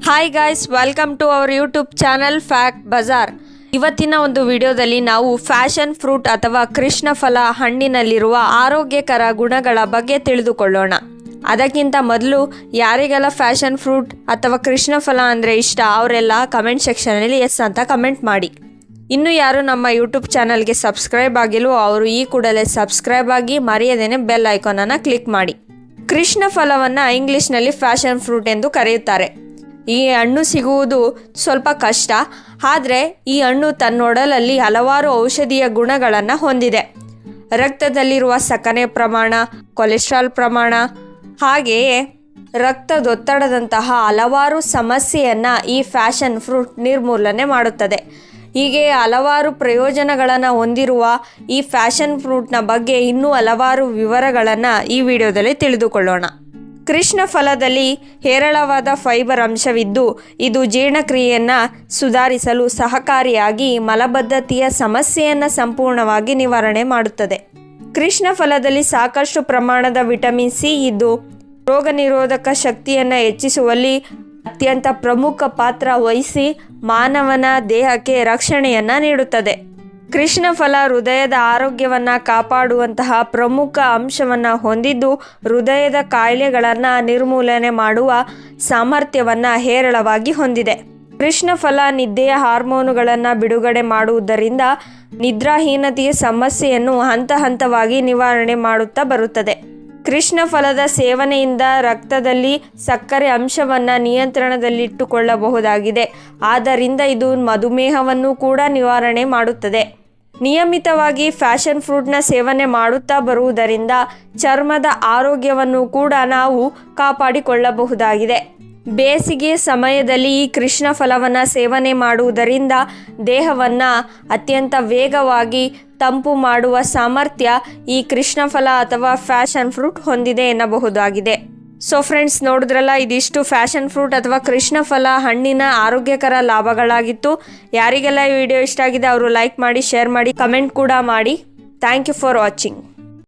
Hi guys, welcome to our YouTube channel fact bazaar. ಇವತ್ತಿನ ಒಂದು ವಿಡಿಯೋದಲ್ಲಿ ನಾವು ಫ್ಯಾಷನ್ ಫ್ರೂಟ್ ಅಥವಾ ಕೃಷ್ಣಫಲ ಹಣ್ಣಿನಲ್ಲಿರುವ ಆರೋಗ್ಯಕರ ಗುಣಗಳ ಬಗ್ಗೆ ತಿಳಿದುಕೊಳ್ಳೋಣ. ಅದಕ್ಕಿಂತ ಮೊದಲು ಯಾರಿಗೆಲ್ಲ ಫ್ಯಾಷನ್ ಫ್ರೂಟ್ ಅಥವಾ ಕೃಷ್ಣಫಲ ಅಂದರೆ ಇಷ್ಟ ಅವರೆಲ್ಲ ಕಮೆಂಟ್ ಸೆಕ್ಷನಲ್ಲಿ ಎಸ್ ಅಂತ ಕಮೆಂಟ್ ಮಾಡಿ. ಇನ್ನು ಯಾರು ನಮ್ಮ ಯೂಟ್ಯೂಬ್ ಚಾನಲ್ಗೆ ಸಬ್ಸ್ಕ್ರೈಬ್ ಆಗಿಲ್ವೋ ಅವರು ಈ ಕೂಡಲೇ ಸಬ್ಸ್ಕ್ರೈಬ್ ಆಗಿ ಮರೆಯದೇನೆ ಬೆಲ್ ಐಕಾನನ್ನು ಕ್ಲಿಕ್ ಮಾಡಿ. ಕೃಷ್ಣಫಲವನ್ನು ಇಂಗ್ಲೀಷ್ನಲ್ಲಿ ಫ್ಯಾಷನ್ ಫ್ರೂಟ್ ಎಂದು ಕರೆಯುತ್ತಾರೆ. ಈ ಹಣ್ಣು ಸಿಗುವುದು ಸ್ವಲ್ಪ ಕಷ್ಟ, ಆದರೆ ಈ ಹಣ್ಣು ತನ್ನೊಡಲಲ್ಲಿ ಹಲವಾರು ಔಷಧೀಯ ಗುಣಗಳನ್ನು ಹೊಂದಿದೆ. ರಕ್ತದಲ್ಲಿರುವ ಸಕ್ಕರೆ ಪ್ರಮಾಣ, ಕೊಲೆಸ್ಟ್ರಾಲ್ ಪ್ರಮಾಣ, ಹಾಗೆಯೇ ರಕ್ತದೊತ್ತಡದಂತಹ ಹಲವಾರು ಸಮಸ್ಯೆಯನ್ನು ಈ ಫ್ಯಾಷನ್ ಫ್ರೂಟ್ ನಿರ್ಮೂಲನೆ ಮಾಡುತ್ತದೆ. ಹೀಗೆ ಹಲವಾರು ಪ್ರಯೋಜನಗಳನ್ನು ಹೊಂದಿರುವ ಈ ಫ್ಯಾಷನ್ ಫ್ರೂಟ್ನ ಬಗ್ಗೆ ಇನ್ನೂ ಹಲವಾರು ವಿವರಗಳನ್ನು ಈ ವಿಡಿಯೋದಲ್ಲಿ ತಿಳಿದುಕೊಳ್ಳೋಣ. ಕೃಷ್ಣಫಲದಲ್ಲಿ ಹೇರಳವಾದ ಫೈಬರ್ ಅಂಶವಿದ್ದು ಇದು ಜೀರ್ಣಕ್ರಿಯೆಯನ್ನು ಸುಧಾರಿಸಲು ಸಹಕಾರಿಯಾಗಿ ಮಲಬದ್ಧತೆಯ ಸಮಸ್ಯೆಯನ್ನು ಸಂಪೂರ್ಣವಾಗಿ ನಿವಾರಣೆ ಮಾಡುತ್ತದೆ. ಕೃಷ್ಣಫಲದಲ್ಲಿ ಸಾಕಷ್ಟು ಪ್ರಮಾಣದ ವಿಟಮಿನ್ ಸಿ ಇದ್ದು ರೋಗ ನಿರೋಧಕ ಶಕ್ತಿಯನ್ನು ಹೆಚ್ಚಿಸುವಲ್ಲಿ ಅತ್ಯಂತ ಪ್ರಮುಖ ಪಾತ್ರ ವಹಿಸಿ ಮಾನವನ ದೇಹಕ್ಕೆ ರಕ್ಷಣೆಯನ್ನು ನೀಡುತ್ತದೆ. ಕೃಷ್ಣಫಲ ಹೃದಯದ ಆರೋಗ್ಯವನ್ನು ಕಾಪಾಡುವಂತಹ ಪ್ರಮುಖ ಅಂಶವನ್ನು ಹೊಂದಿದ್ದು ಹೃದಯದ ಕಾಯಿಲೆಗಳನ್ನು ನಿರ್ಮೂಲನೆ ಮಾಡುವ ಸಾಮರ್ಥ್ಯವನ್ನು ಹೇರಳವಾಗಿ ಹೊಂದಿದೆ. ಕೃಷ್ಣಫಲ ನಿದ್ದೆಯ ಹಾರ್ಮೋನುಗಳನ್ನು ಬಿಡುಗಡೆ ಮಾಡುವುದರಿಂದ ನಿದ್ರಾಹೀನತೆಯ ಸಮಸ್ಯೆಯನ್ನು ಹಂತ ಹಂತವಾಗಿ ನಿವಾರಣೆ ಮಾಡುತ್ತಾ ಬರುತ್ತದೆ. ಕೃಷ್ಣಫಲದ ಸೇವನೆಯಿಂದ ರಕ್ತದಲ್ಲಿ ಸಕ್ಕರೆ ಅಂಶವನ್ನು ನಿಯಂತ್ರಣದಲ್ಲಿಟ್ಟುಕೊಳ್ಳಬಹುದಾಗಿದೆ. ಆದ್ದರಿಂದ ಇದು ಮಧುಮೇಹವನ್ನು ಕೂಡ ನಿವಾರಣೆ ಮಾಡುತ್ತದೆ. ನಿಯಮಿತವಾಗಿ ಫ್ಯಾಷನ್ ಫ್ರೂಟ್ನ ಸೇವನೆ ಮಾಡುತ್ತಾ ಬರುವುದರಿಂದ ಚರ್ಮದ ಆರೋಗ್ಯವನ್ನು ಕೂಡ ನಾವು ಕಾಪಾಡಿಕೊಳ್ಳಬಹುದಾಗಿದೆ. ಬೇಸಿಗೆ ಸಮಯದಲ್ಲಿ ಈ ಕೃಷ್ಣಫಲವನ್ನು ಸೇವನೆ ಮಾಡುವುದರಿಂದ ದೇಹವನ್ನು ಅತ್ಯಂತ ವೇಗವಾಗಿ ತಂಪು ಮಾಡುವ ಸಾಮರ್ಥ್ಯ ಈ ಕೃಷ್ಣಫಲ ಅಥವಾ ಫ್ಯಾಷನ್ ಫ್ರೂಟ್ ಹೊಂದಿದೆ ಎನ್ನಬಹುದಾಗಿದೆ. ಸೊ ಫ್ರೆಂಡ್ಸ್, ನೋಡಿದ್ರಲ್ಲ, ಇದಿಷ್ಟು ಫ್ಯಾಷನ್ ಫ್ರೂಟ್ ಅಥವಾ ಕೃಷ್ಣಫಲ ಹಣ್ಣಿನ ಆರೋಗ್ಯಕರ ಲಾಭಗಳಾಗಿತ್ತು. ಯಾರಿಗೆಲ್ಲ ಈ ವಿಡಿಯೋ ಇಷ್ಟ ಆಗಿದೆ ಅವರು ಲೈಕ್ ಮಾಡಿ, ಶೇರ್ ಮಾಡಿ, ಕಮೆಂಟ್ ಕೂಡ ಮಾಡಿ. Thank you for watching.